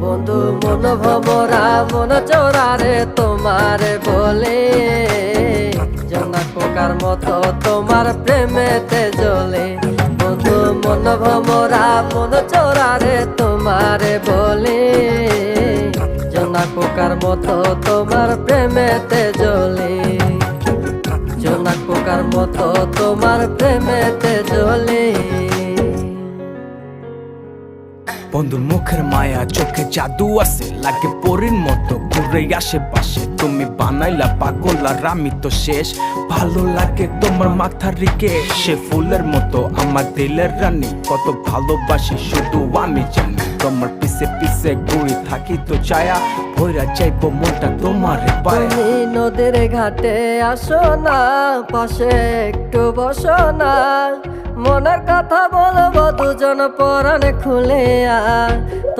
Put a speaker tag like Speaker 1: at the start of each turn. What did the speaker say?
Speaker 1: বন্ধু মন ভমরা মন চোরারে তোমারে বলে, জোনাক পোকার মতো তোমার প্রেমেতে জ্বলে। বন্ধু মন ভমরা মন চোরারে তোমারে বলে, জোনাক পোকার মতো তোমার প্রেমেতে জ্বলে। জোনাক পোকার মতো তোমার প্রেমেতে জ্বলে।
Speaker 2: বন্ধুর মুখের মায়া চোখে জাদু আছে, লাগে পরীর মতো ঘুরে আশেপাশে। তুমি বানাইলা পাগল আর আমি তো শেষ। ভালো লাগে তোমার মাথার রিকে, সে ফুলের মতো আমার দিলের রানী। কত ভালোবাসি শুধু আমি জানি, তোমার পিছে পিছে ঘুরি থাকি তো ছায়া। ভৈরা যাইব মনটা তোমার পায়ে।
Speaker 1: তুমি নদীর ঘাটে আসো না, পাশে একটু বসো না, মনের কথা বলবো দুজন পরাণ খুলে।